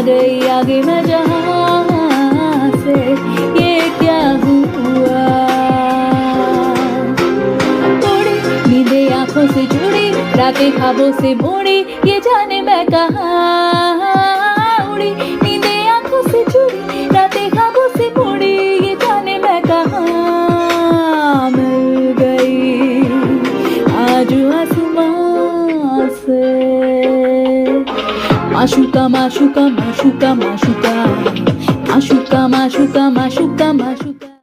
गई मैं जहां से, ये क्या हुआ। थोड़ी नींदे आंखों से जुड़ी, रातें ख्वाबों से मोड़ी, ये जाने मैं कहाँ उड़ी। नींदे आंखों से जुड़ी, रातें ख्वाबों से मोड़ी, ये जाने मैं कहाँ मिल गई आज आसमां से। माशूका माशूका माशूका माशूका माशूका माशूका माशूका माशूका।